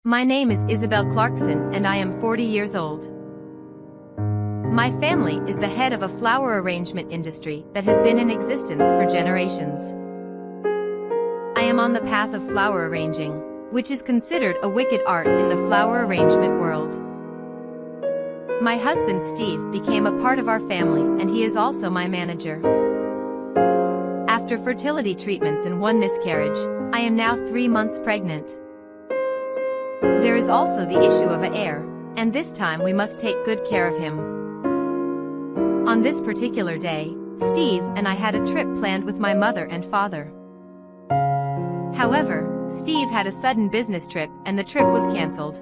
My name is Isabel Clarkson and I am 40 years old. My family is the head of a flower arrangement industry that has been in existence for generations. I am on the path of flower arranging, which is considered a wicked art in the flower arrangement world. My husband Steve became a part of our family and he is also my manager. After fertility treatments and 1 miscarriage, I am now 3 months pregnant. There is also the issue of an heir, and this time we must take good care of him. On this particular day, Steve and I had a trip planned with my mother and father. However, Steve had a sudden business trip and the trip was cancelled.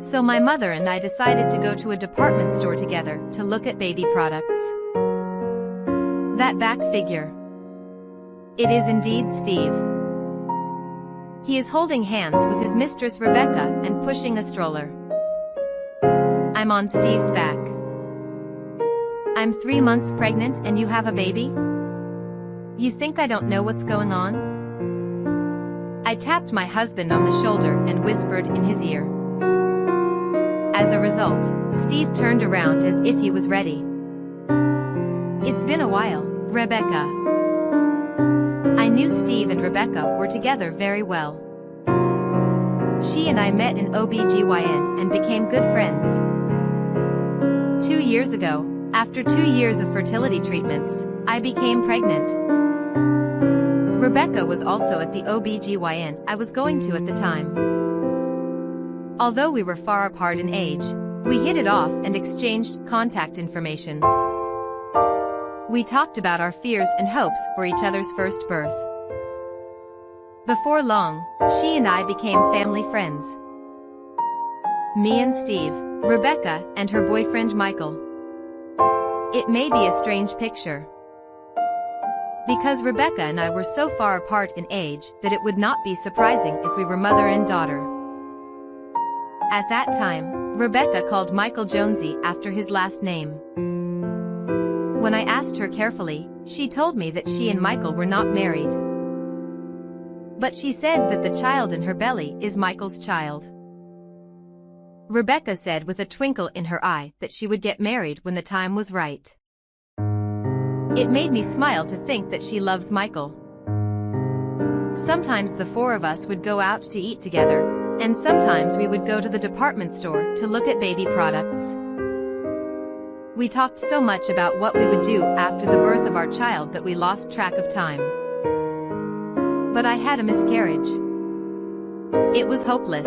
So my mother and I decided to go to a department store together to look at baby products. That back figure. It is indeed Steve. He is holding hands with his mistress Rebecca and pushing a stroller. I'm on Steve's back. I'm 3 months pregnant and you have a baby? You think I don't know what's going on? I tapped my husband on the shoulder and whispered in his ear. As a result, Steve turned around as if he was ready. It's been a while, Rebecca. I knew Steve and Rebecca were together very well. She and I met in OBGYN and became good friends. 2 years ago, after 2 years of fertility treatments, I became pregnant. Rebecca was also at the OBGYN I was going to at the time. Although we were far apart in age, we hit it off and exchanged contact information. We talked about our fears and hopes for each other's first birth. Before long, she and I became family friends. Me and Steve, Rebecca and her boyfriend Michael. It may be a strange picture. Because Rebecca and I were so far apart in age that it would not be surprising if we were mother and daughter. At that time, Rebecca called Michael Jonesy after his last name. When I asked her carefully, she told me that she and Michael were not married. But she said that the child in her belly is Michael's child. Rebecca said with a twinkle in her eye that she would get married when the time was right. It made me smile to think that she loves Michael. Sometimes the 4 of us would go out to eat together, and sometimes we would go to the department store to look at baby products. We talked so much about what we would do after the birth of our child that we lost track of time. But I had a miscarriage. It was hopeless.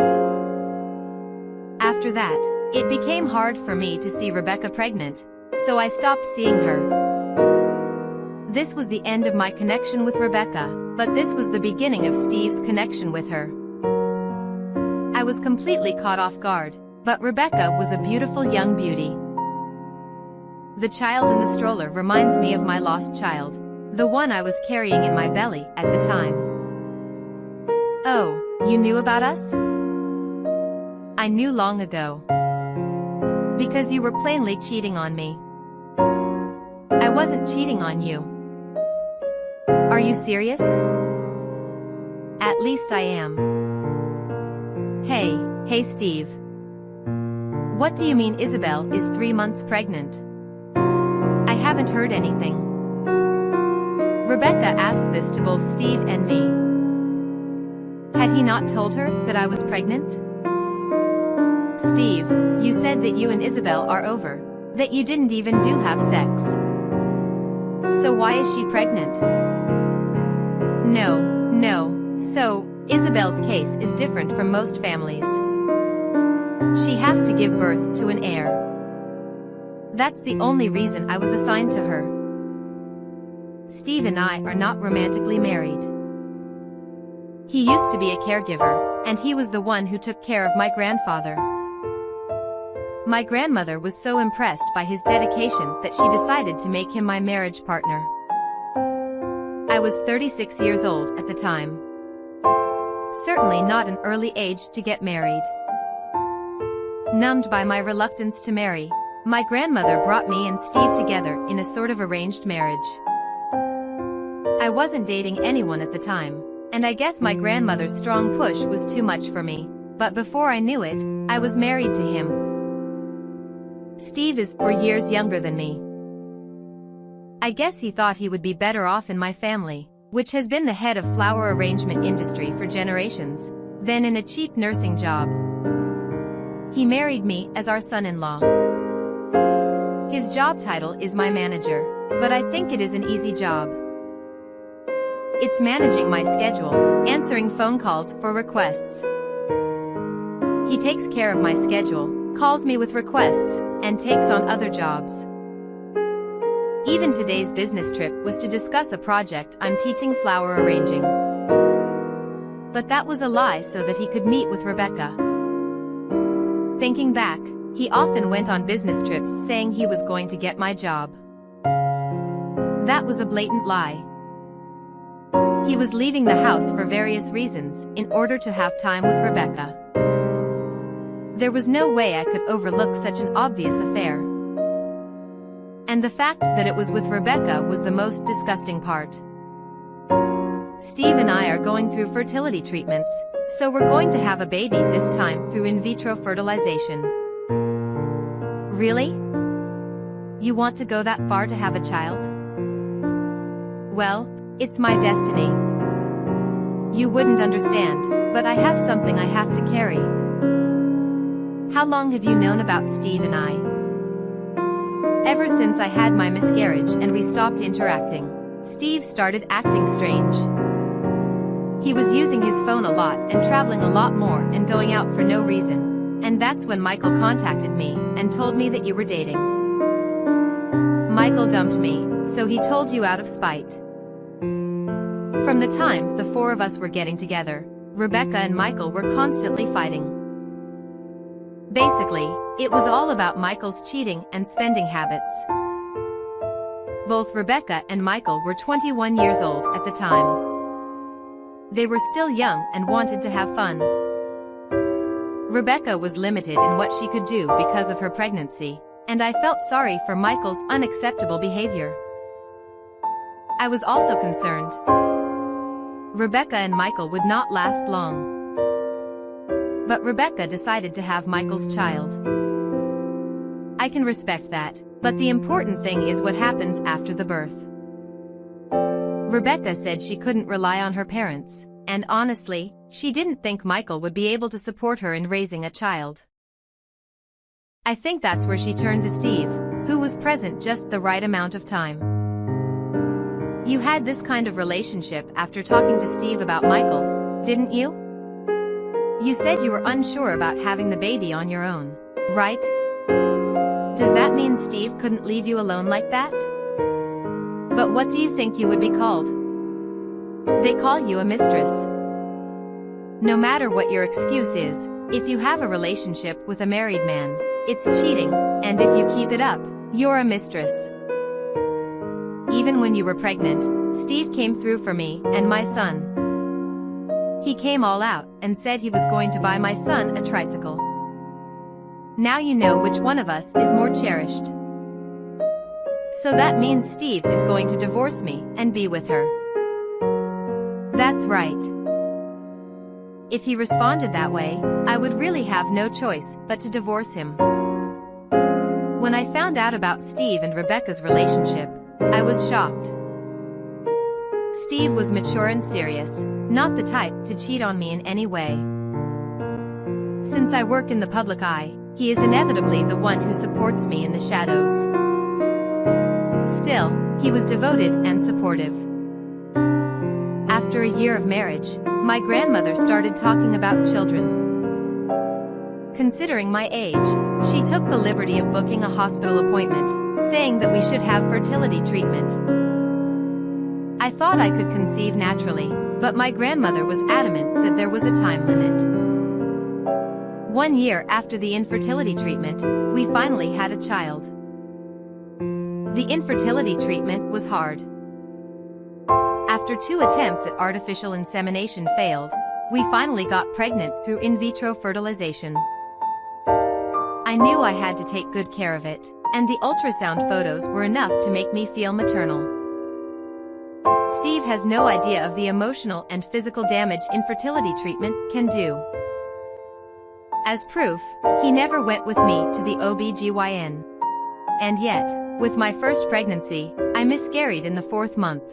After that, it became hard for me to see Rebecca pregnant, so I stopped seeing her. This was the end of my connection with Rebecca, but this was the beginning of Steve's connection with her. I was completely caught off guard, but Rebecca was a beautiful young beauty. The child in the stroller reminds me of my lost child, the one I was carrying in my belly at the time. Oh, you knew about us? I knew long ago. Because you were plainly cheating on me. I wasn't cheating on you. Are you serious? At least I am. Hey Steve. What do you mean Isabel is 3 months pregnant? I haven't heard anything. Rebecca asked this to both Steve and me. Had he not told her that I was pregnant? Steve, you said that you and Isabel are over, that you didn't even have sex. So why is she pregnant? No. So, Isabel's case is different from most families. She has to give birth to an heir. That's the only reason I was assigned to her. Steve and I are not romantically married. He used to be a caregiver, and he was the one who took care of my grandfather. My grandmother was so impressed by his dedication that she decided to make him my marriage partner. I was 36 years old at the time. Certainly not an early age to get married. Numbed by my reluctance to marry, my grandmother brought me and Steve together in a sort of arranged marriage. I wasn't dating anyone at the time, And I guess my grandmother's strong push was too much for me. But before I knew it, I was married to him. Steve is 4 years younger than me. I guess he thought he would be better off in my family, which has been the head of flower arrangement industry for generations, than in a cheap nursing job. He married me as our son-in-law. His job title is my manager, but I think it is an easy job. It's managing my schedule, answering phone calls for requests. He takes care of my schedule, calls me with requests, and takes on other jobs. Even today's business trip was to discuss a project I'm teaching flower arranging. But that was a lie so that he could meet with Rebecca. Thinking back, he often went on business trips saying he was going to get my job. That was a blatant lie. He was leaving the house for various reasons in order to have time with Rebecca. There was no way I could overlook such an obvious affair. And the fact that it was with Rebecca was the most disgusting part. Steve and I are going through fertility treatments, so we're going to have a baby this time through in vitro fertilization. Really? You want to go that far to have a child? Well, it's my destiny. You wouldn't understand, but I have something I have to carry. How long have you known about Steve and I? Ever since I had my miscarriage and we stopped interacting, Steve started acting strange. He was using his phone a lot and traveling a lot more and going out for no reason. And that's when Michael contacted me and told me that you were dating. Michael dumped me, so he told you out of spite. From the time the four of us were getting together, Rebecca and Michael were constantly fighting. Basically, it was all about Michael's cheating and spending habits. Both Rebecca and Michael were 21 years old at the time. They were still young and wanted to have fun. Rebecca was limited in what she could do because of her pregnancy, and I felt sorry for Michael's unacceptable behavior. I was also concerned. Rebecca and Michael would not last long. But Rebecca decided to have Michael's child. I can respect that, but the important thing is what happens after the birth. Rebecca said she couldn't rely on her parents, and honestly, she didn't think Michael would be able to support her in raising a child. I think that's where she turned to Steve, who was present just the right amount of time. You had this kind of relationship after talking to Steve about Michael, didn't you? You said you were unsure about having the baby on your own, right? Does that mean Steve couldn't leave you alone like that? But what do you think you would be called? They call you a mistress. No matter what your excuse is, if you have a relationship with a married man, it's cheating, and if you keep it up, you're a mistress. Even when you were pregnant, Steve came through for me and my son. He came all out and said he was going to buy my son a tricycle. Now you know which one of us is more cherished. So that means Steve is going to divorce me and be with her. That's right. If he responded that way, I would really have no choice but to divorce him. When I found out about Steve and Rebecca's relationship, I was shocked. Steve was mature and serious, not the type to cheat on me in any way. Since I work in the public eye, he is inevitably the one who supports me in the shadows. Still, he was devoted and supportive. After a year of marriage, my grandmother started talking about children. Considering my age, she took the liberty of booking a hospital appointment, saying that we should have fertility treatment. I thought I could conceive naturally, but my grandmother was adamant that there was a time limit. 1 year after the infertility treatment, we finally had a child. The infertility treatment was hard. After 2 attempts at artificial insemination failed, we finally got pregnant through in vitro fertilization. I knew I had to take good care of it, and the ultrasound photos were enough to make me feel maternal. Steve has no idea of the emotional and physical damage infertility treatment can do. As proof, he never went with me to the OB/GYN. And yet, with my first pregnancy, I miscarried in the 4th month.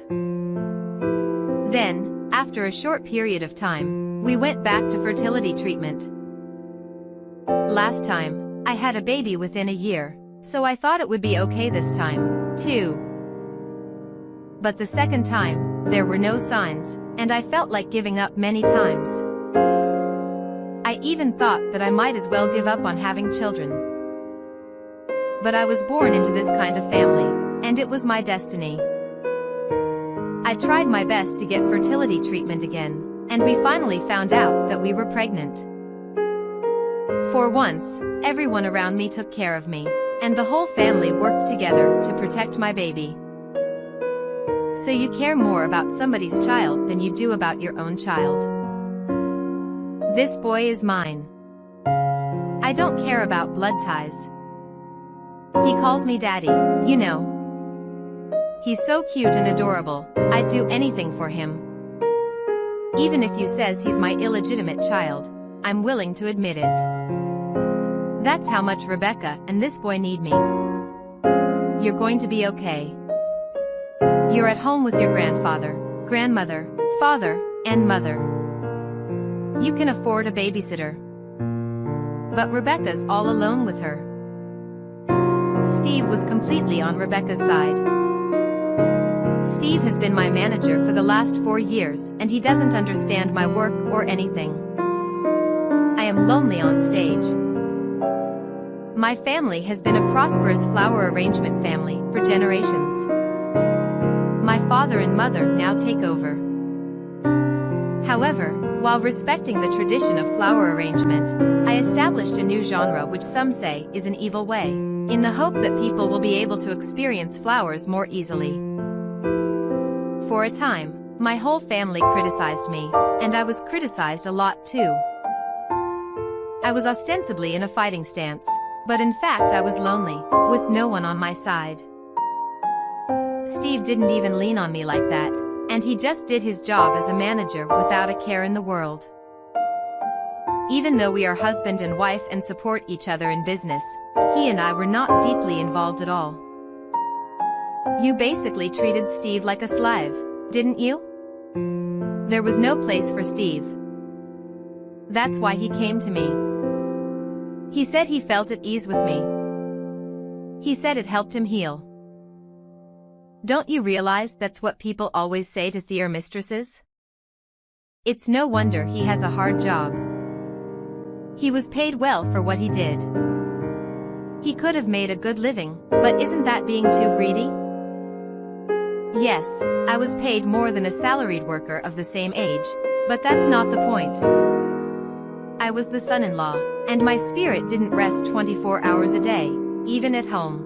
Then, after a short period of time, we went back to fertility treatment. Last time, I had a baby within a year, so I thought it would be okay this time, too. But the second time, there were no signs, and I felt like giving up many times. I even thought that I might as well give up on having children. But I was born into this kind of family, and it was my destiny. I tried my best to get fertility treatment again, and we finally found out that we were pregnant. For once, everyone around me took care of me, and the whole family worked together to protect my baby. So you care more about somebody's child than you do about your own child. This boy is mine. I don't care about blood ties. He calls me daddy, you know. He's so cute and adorable, I'd do anything for him. Even if you says he's my illegitimate child, I'm willing to admit it. That's how much Rebecca and this boy need me. You're going to be okay. You're at home with your grandfather, grandmother, father, and mother. You can afford a babysitter. But Rebecca's all alone with her. Steve was completely on Rebecca's side. Steve has been my manager for the last 4 years, and he doesn't understand my work or anything. I am lonely on stage. My family has been a prosperous flower arrangement family for generations. My father and mother now take over. However, while respecting the tradition of flower arrangement, I established a new genre which some say is an evil way, in the hope that people will be able to experience flowers more easily. For a time, my whole family criticized me, and I was criticized a lot too. I was ostensibly in a fighting stance, but in fact I was lonely, with no one on my side. Steve didn't even lean on me like that, and he just did his job as a manager without a care in the world. Even though we are husband and wife and support each other in business, he and I were not deeply involved at all. You basically treated Steve like a slave, didn't you? There was no place for Steve. That's why he came to me. He said he felt at ease with me. He said it helped him heal. Don't you realize that's what people always say to their mistresses? It's no wonder he has a hard job. He was paid well for what he did. He could have made a good living, but isn't that being too greedy? Yes, I was paid more than a salaried worker of the same age, but that's not the point. I was the son-in-law, and my spirit didn't rest 24 hours a day, even at home.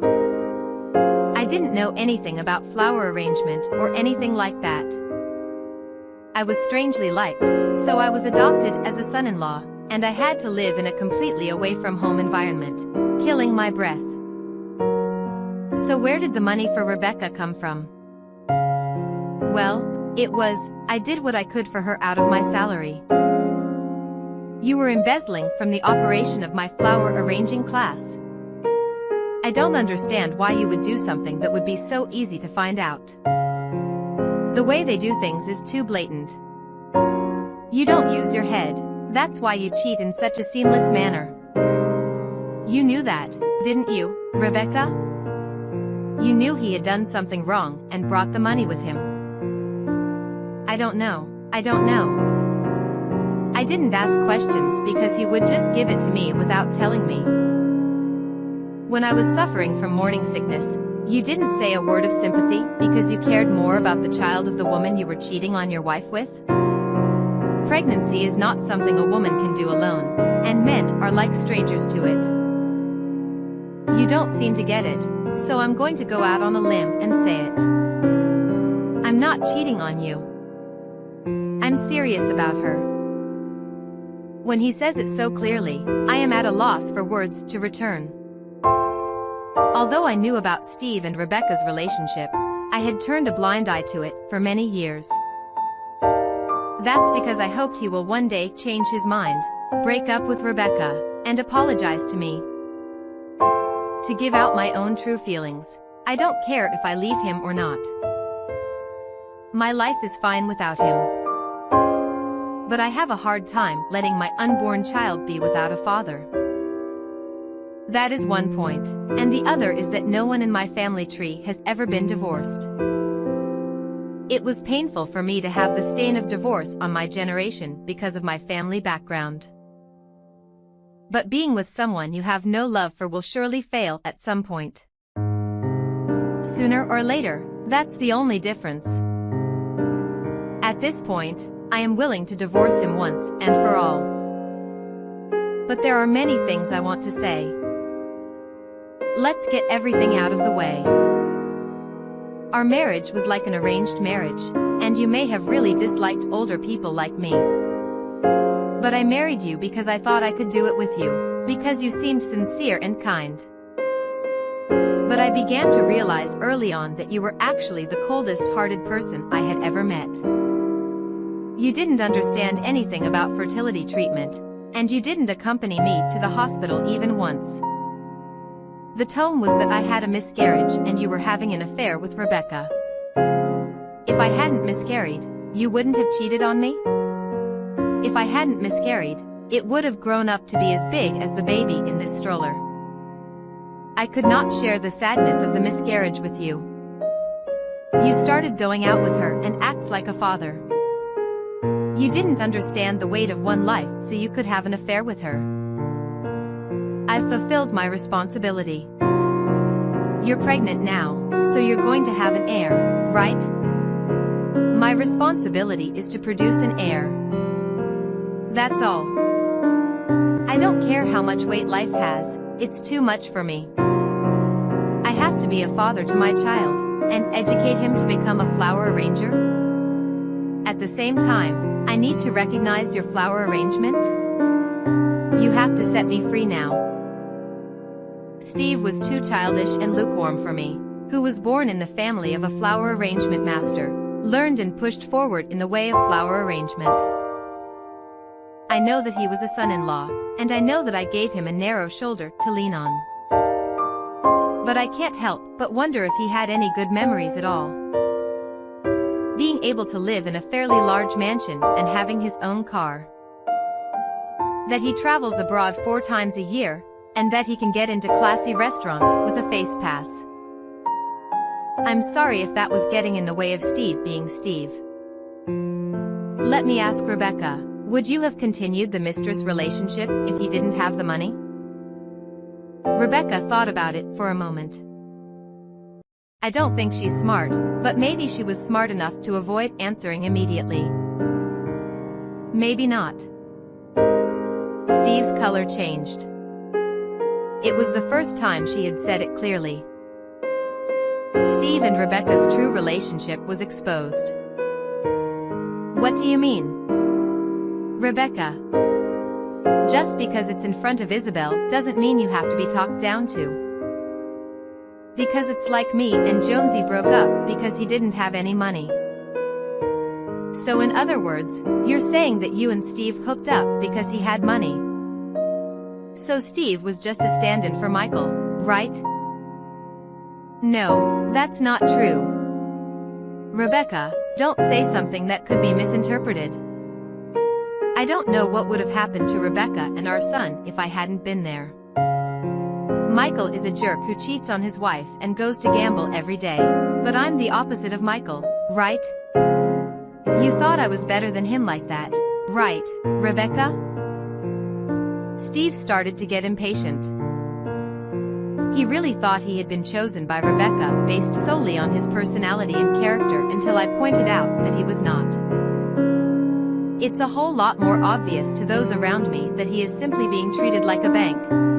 I didn't know anything about flower arrangement or anything like that. I was strangely liked, so I was adopted as a son-in-law, and I had to live in a completely away-from-home environment, killing my breath. So where did the money for Rebecca come from? Well, I did what I could for her out of my salary. You were embezzling from the operation of my flower arranging class. I don't understand why you would do something that would be so easy to find out. The way they do things is too blatant. You don't use your head, that's why you cheat in such a seamless manner. You knew that, didn't you, Rebecca? You knew he had done something wrong and brought the money with him. I don't know. I didn't ask questions because he would just give it to me without telling me. When I was suffering from morning sickness, you didn't say a word of sympathy because you cared more about the child of the woman you were cheating on your wife with? Pregnancy is not something a woman can do alone, and men are like strangers to it. You don't seem to get it, so I'm going to go out on a limb and say it. I'm not cheating on you. I'm serious about her. When he says it so clearly, I am at a loss for words to return. Although I knew about Steve and Rebecca's relationship, I had turned a blind eye to it for many years. That's because I hoped he will one day change his mind, break up with Rebecca, and apologize to me. To give out my own true feelings. I don't care if I leave him or not. My life is fine without him. But I have a hard time letting my unborn child be without a father. That is one point, and the other is that no one in my family tree has ever been divorced. It was painful for me to have the stain of divorce on my generation because of my family background. But being with someone you have no love for will surely fail at some point. Sooner or later, that's the only difference. At this point, I am willing to divorce him once and for all. But there are many things I want to say. Let's get everything out of the way. Our marriage was like an arranged marriage, and you may have really disliked older people like me. But I married you because I thought I could do it with you, because you seemed sincere and kind. But I began to realize early on that you were actually the coldest-hearted person I had ever met. You didn't understand anything about fertility treatment, and you didn't accompany me to the hospital even once. The tone was that I had a miscarriage and you were having an affair with Rebecca. If I hadn't miscarried, you wouldn't have cheated on me? If I hadn't miscarried, it would have grown up to be as big as the baby in this stroller. I could not share the sadness of the miscarriage with you. You started going out with her and acts like a father. You didn't understand the weight of one life, so you could have an affair with her. I've fulfilled my responsibility. You're pregnant now, so you're going to have an heir, right? My responsibility is to produce an heir. That's all. I don't care how much weight life has, it's too much for me. I have to be a father to my child, and educate him to become a flower arranger. At the same time, I need to recognize your flower arrangement. You have to set me free now. Steve was too childish and lukewarm for me, who was born in the family of a flower arrangement master, learned and pushed forward in the way of flower arrangement. I know that he was a son-in-law, and I know that I gave him a narrow shoulder to lean on. But I can't help but wonder if he had any good memories at all. Being able to live in a fairly large mansion and having his own car. That he travels abroad 4 times a year, and that he can get into classy restaurants with a face pass. I'm sorry if that was getting in the way of Steve being Steve. Let me ask Rebecca, would you have continued the mistress relationship if he didn't have the money? Rebecca thought about it for a moment. I don't think she's smart, but maybe she was smart enough to avoid answering immediately. Maybe not. Steve's color changed. It was the first time she had said it clearly. Steve and Rebecca's true relationship was exposed. What do you mean? Rebecca. Just because it's in front of Isabel doesn't mean you have to be talked down to. Because it's like me and Jonesy broke up because he didn't have any money. So in other words, you're saying that you and Steve hooked up because he had money. So Steve was just a stand-in for Michael, right? No, that's not true. Rebecca, don't say something that could be misinterpreted. I don't know what would have happened to Rebecca and our son if I hadn't been there. Michael is a jerk who cheats on his wife and goes to gamble every day, but I'm the opposite of Michael, right? You thought I was better than him like that, right, Rebecca? Steve started to get impatient. He really thought he had been chosen by Rebecca based solely on his personality and character until I pointed out that he was not. It's a whole lot more obvious to those around me that he is simply being treated like a bank,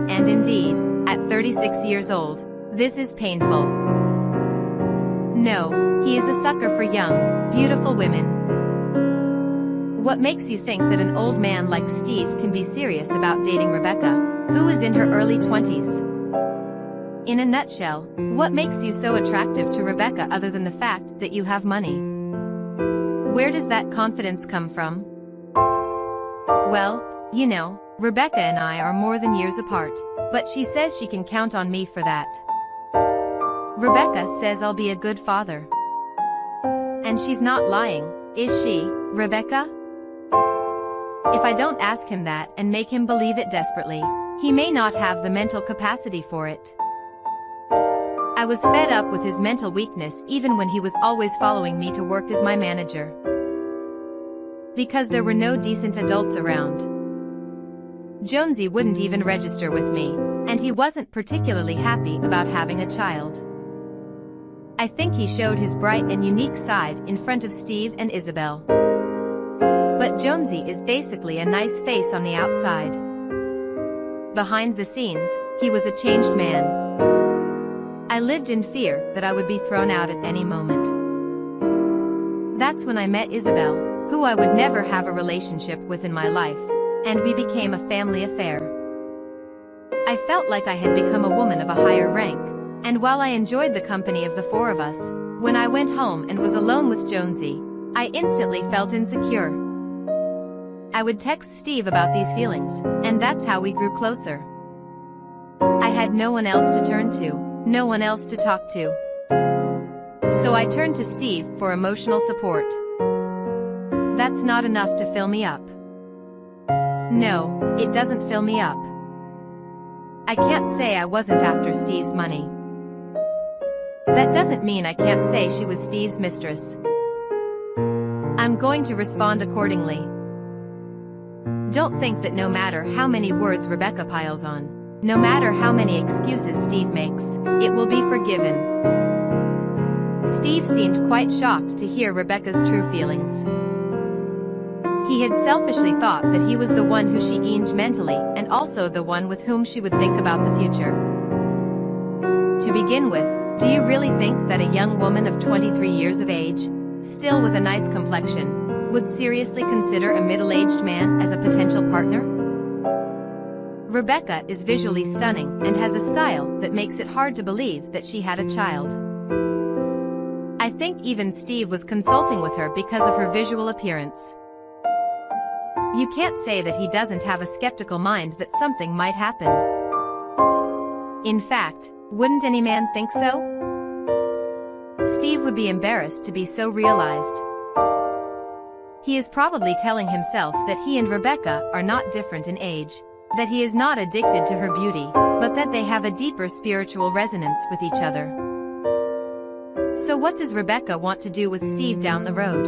and indeed, at 36 years old, this is painful. No, he is a sucker for young, beautiful women. What makes you think that an old man like Steve can be serious about dating Rebecca, who is in her early 20s? In a nutshell, what makes you so attractive to Rebecca other than the fact that you have money? Where does that confidence come from? Well, you know, Rebecca and I are more than years apart, but she says she can count on me for that. Rebecca says I'll be a good father. And she's not lying, is she, Rebecca? If I don't ask him that and make him believe it desperately, he may not have the mental capacity for it. I was fed up with his mental weakness even when he was always following me to work as my manager. Because there were no decent adults around. Jonesy wouldn't even register with me, and he wasn't particularly happy about having a child. I think he showed his bright and unique side in front of Steve and Isabel. But Jonesy is basically a nice face on the outside. Behind the scenes, he was a changed man. I lived in fear that I would be thrown out at any moment. That's when I met Isabel, who I would never have a relationship with in my life, and we became a family affair. I felt like I had become a woman of a higher rank, and while I enjoyed the company of the four of us, when I went home and was alone with Jonesy, I instantly felt insecure. I would text Steve about these feelings, and that's how we grew closer. I had no one else to turn to. No one else to talk to. So I turned to Steve for emotional support. That's not enough to fill me up. No, it doesn't fill me up. I can't say I wasn't after Steve's money. That doesn't mean I can't say she was Steve's mistress. I'm going to respond accordingly. Don't think that no matter how many words Rebecca piles on, no matter how many excuses Steve makes, it will be forgiven. Steve seemed quite shocked to hear Rebecca's true feelings. He had selfishly thought that he was the one who she aimed mentally and also the one with whom she would think about the future. To begin with, do you really think that a young woman of 23 years of age, still with a nice complexion, would seriously consider a middle-aged man as a potential partner? Rebecca is visually stunning and has a style that makes it hard to believe that she had a child. I think even Steve was consulting with her because of her visual appearance. You can't say that he doesn't have a skeptical mind that something might happen. In fact, wouldn't any man think so? Steve would be embarrassed to be so realized. He is probably telling himself that he and Rebecca are not different in age, that he is not addicted to her beauty, but that they have a deeper spiritual resonance with each other. So what does Rebecca want to do with Steve down the road?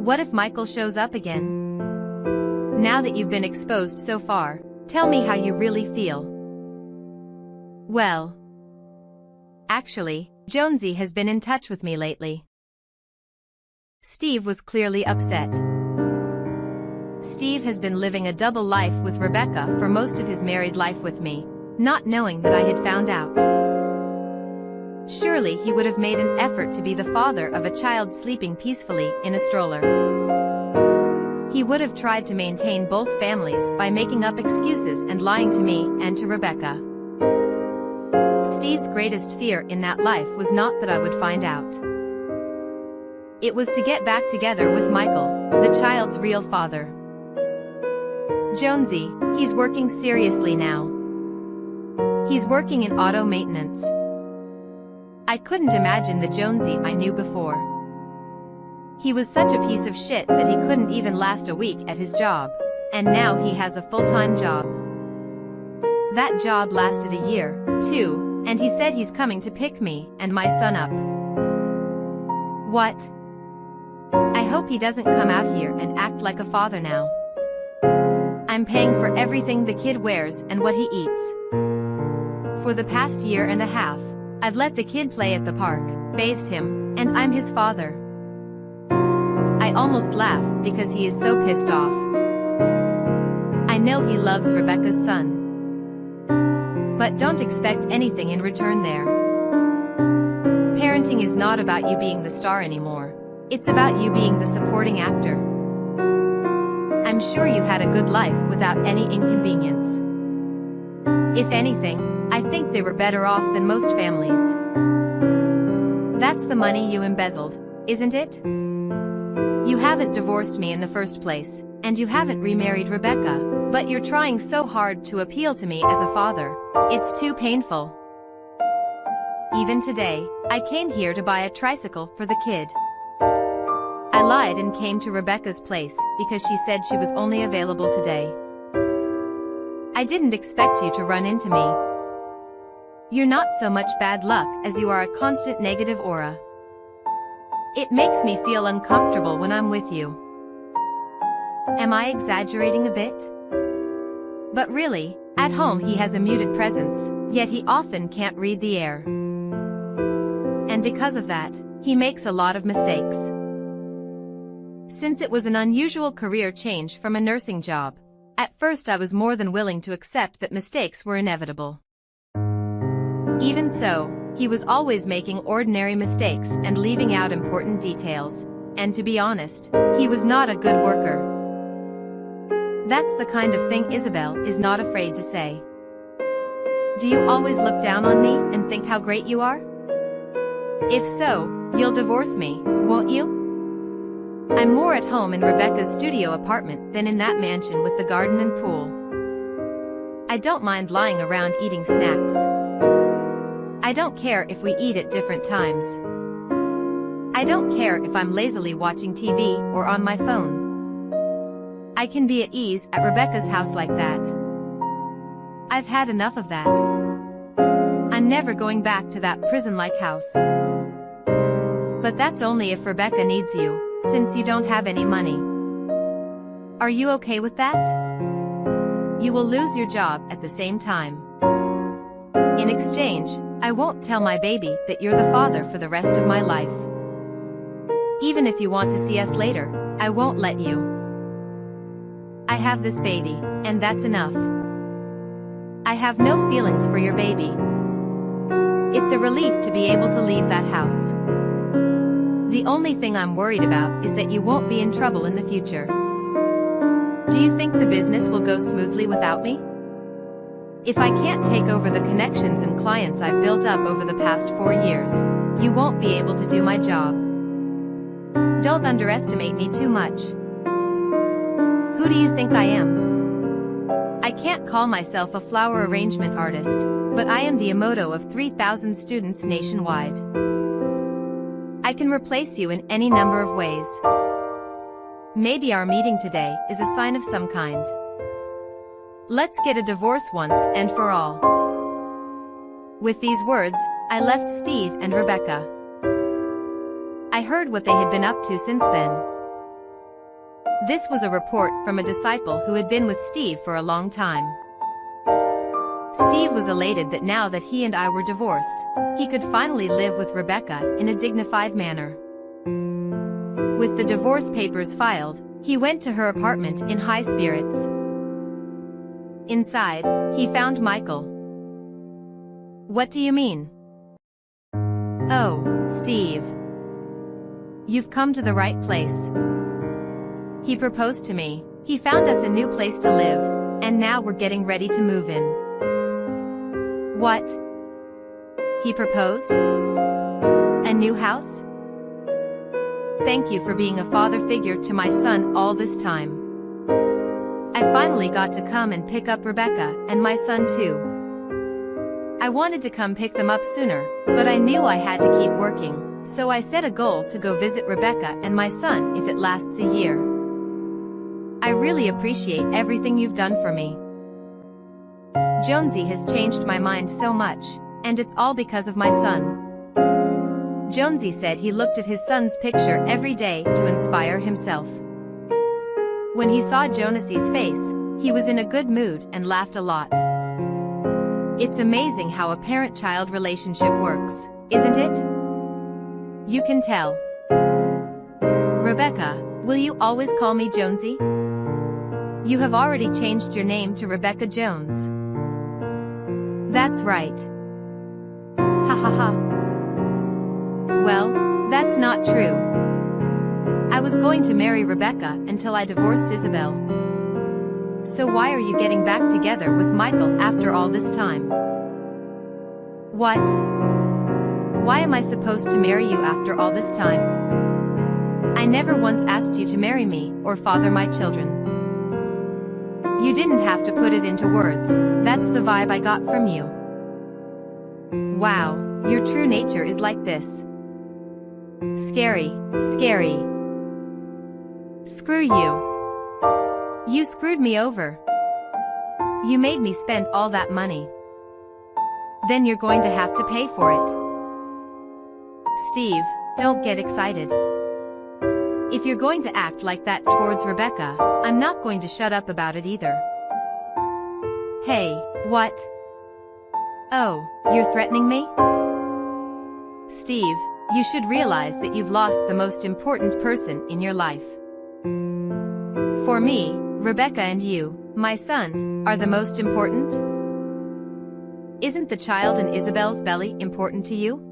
What if Michael shows up again? Now that you've been exposed so far, tell me how you really feel. Well, actually, Jonesy has been in touch with me lately. Steve was clearly upset. Steve has been living a double life with Rebecca for most of his married life with me, not knowing that I had found out. Surely he would have made an effort to be the father of a child sleeping peacefully in a stroller. He would have tried to maintain both families by making up excuses and lying to me and to Rebecca. Steve's greatest fear in that life was not that I would find out. It was to get back together with Michael, the child's real father. Jonesy, he's working seriously now. He's working in auto maintenance. I couldn't imagine the Jonesy I knew before. He was such a piece of shit that he couldn't even last a week at his job, and now he has a full-time job. That job lasted a year, too, and he said he's coming to pick me and my son up. What? I hope he doesn't come out here and act like a father now. I'm paying for everything the kid wears and what he eats. For the past year and a half, I've let the kid play at the park, bathed him, and I'm his father. I almost laugh because he is so pissed off. I know he loves Rebecca's son. But don't expect anything in return there. Parenting is not about you being the star anymore. It's about you being the supporting actor. I'm sure you had a good life without any inconvenience. If anything, I think they were better off than most families. That's the money you embezzled, isn't it? You haven't divorced me in the first place, and you haven't remarried Rebecca, but you're trying so hard to appeal to me as a father. It's too painful. Even today, I came here to buy a tricycle for the kid. I lied and came to Rebecca's place because she said she was only available today. I didn't expect you to run into me. You're not so much bad luck as you are a constant negative aura. It makes me feel uncomfortable when I'm with you. Am I exaggerating a bit? But really, at home he has a muted presence, yet he often can't read the air. And because of that, he makes a lot of mistakes. Since it was an unusual career change from a nursing job, at first I was more than willing to accept that mistakes were inevitable. Even so, he was always making ordinary mistakes and leaving out important details, and to be honest, he was not a good worker. That's the kind of thing Isabel is not afraid to say. Do you always look down on me and think how great you are? If so, you'll divorce me, won't you? I'm more at home in Rebecca's studio apartment than in that mansion with the garden and pool. I don't mind lying around eating snacks. I don't care if we eat at different times. I don't care if I'm lazily watching TV or on my phone. I can be at ease at Rebecca's house like that. I've had enough of that. I'm never going back to that prison-like house. But that's only if Rebecca needs you, since you don't have any money. Are you okay with that? You will lose your job at the same time. In exchange, I won't tell my baby that you're the father for the rest of my life. Even if you want to see us later, I won't let you. I have this baby, and that's enough. I have no feelings for your baby. It's a relief to be able to leave that house. The only thing I'm worried about is that you won't be in trouble in the future. Do you think the business will go smoothly without me? If I can't take over the connections and clients I've built up over the past 4 years, you won't be able to do my job. Don't underestimate me too much. Who do you think I am? I can't call myself a flower arrangement artist, but I am the Emoto of 3,000 students nationwide. I can replace you in any number of ways. Maybe our meeting today is a sign of some kind. Let's get a divorce once and for all. With these words, I left Steve and Rebecca. I heard what they had been up to since then. This was a report from a disciple who had been with Steve for a long time. Steve was elated that now that he and I were divorced, he could finally live with Rebecca in a dignified manner. With the divorce papers filed, he went to her apartment in high spirits. Inside, he found Michael. What do you mean? Oh, Steve. You've come to the right place. He proposed to me, he found us a new place to live, and now we're getting ready to move in. What? He proposed? A new house? Thank you for being a father figure to my son all this time. I finally got to come and pick up Rebecca and my son too. I wanted to come pick them up sooner, but I knew I had to keep working, so I set a goal to go visit Rebecca and my son if it lasts a year. I really appreciate everything you've done for me. Jonesy has changed my mind so much, and it's all because of my son. Jonesy said he looked at his son's picture every day to inspire himself. When he saw Jonasy's face, he was in a good mood and laughed a lot. It's amazing how a parent-child relationship works, isn't it? You can tell. Rebecca, will you always call me Jonesy? You have already changed your name to Rebecca Jones. That's right. Ha ha ha. Well, that's not true. I was going to marry Rebecca until I divorced Isabel. So why are you getting back together with Michael after all this time? What? Why am I supposed to marry you after all this time? I never once asked you to marry me or father my children. You didn't have to put it into words, that's the vibe I got from you. Wow, your true nature is like this. Scary, scary. Screw you. You screwed me over. You made me spend all that money. Then you're going to have to pay for it. Steve, don't get excited. If you're going to act like that towards Rebecca, I'm not going to shut up about it either. Hey, what? Oh, you're threatening me? Steve, you should realize that you've lost the most important person in your life. For me, Rebecca and you, my son, are the most important? Isn't the child in Isabel's belly important to you?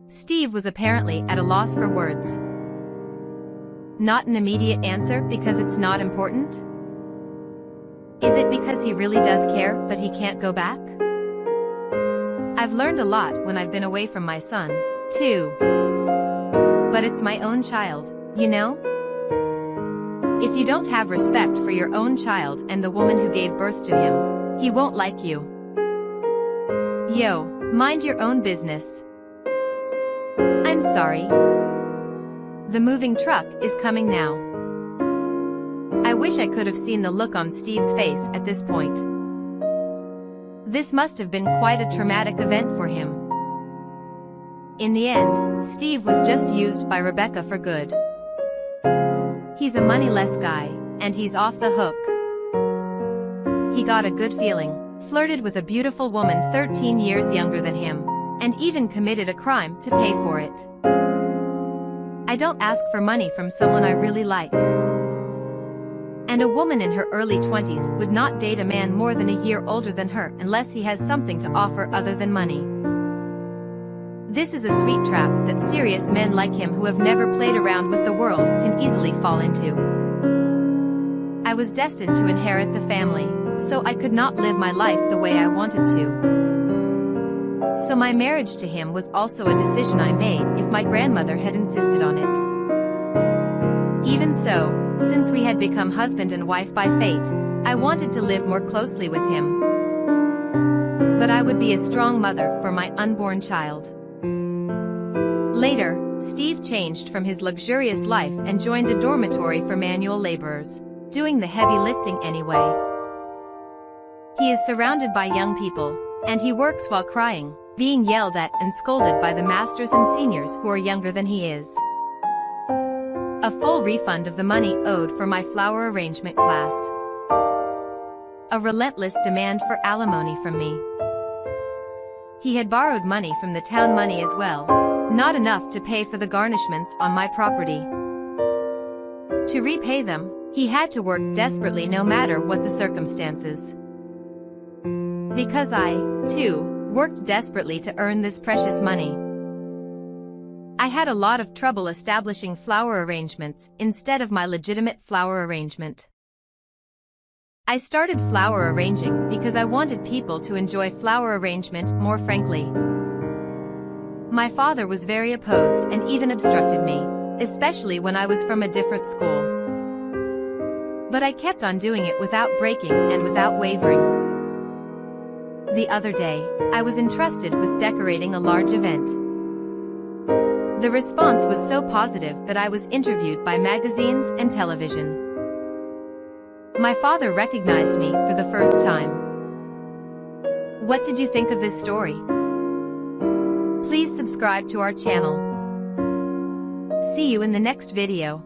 Steve was apparently at a loss for words. Not an immediate answer because it's not important? Is it because he really does care but he can't go back? I've learned a lot when I've been away from my son, too. But it's my own child, you know? If you don't have respect for your own child and the woman who gave birth to him, he won't like you. Yo, mind your own business. I'm sorry. The moving truck is coming now. I wish I could have seen the look on Steve's face at this point. This must have been quite a traumatic event for him. In the end, Steve was just used by Rebecca for good. He's a moneyless guy, and he's off the hook. He got a good feeling, flirted with a beautiful woman 13 years younger than him, and even committed a crime to pay for it. I don't ask for money from someone I really like. And a woman in her early 20s would not date a man more than a year older than her unless he has something to offer other than money. This is a sweet trap that serious men like him who have never played around with the world can easily fall into. I was destined to inherit the family, so I could not live my life the way I wanted to. So my marriage to him was also a decision I made if my grandmother had insisted on it. Even so, since we had become husband and wife by fate, I wanted to live more closely with him. But I would be a strong mother for my unborn child. Later, Steve changed from his luxurious life and joined a dormitory for manual laborers, doing the heavy lifting anyway. He is surrounded by young people, and he works while crying, being yelled at and scolded by the masters and seniors who are younger than he is. A full refund of the money owed for my flower arrangement class. A relentless demand for alimony from me. He had borrowed money from the town money as well, not enough to pay for the garnishments on my property. To repay them, he had to work desperately no matter what the circumstances. Because I, too, worked desperately to earn this precious money. I had a lot of trouble establishing flower arrangements instead of my legitimate flower arrangement. I started flower arranging because I wanted people to enjoy flower arrangement more frankly. My father was very opposed and even obstructed me, especially when I was from a different school. But I kept on doing it without breaking and without wavering. The other day, I was entrusted with decorating a large event. The response was so positive that I was interviewed by magazines and television. My father recognized me for the first time. What did you think of this story? Please subscribe to our channel. See you in the next video.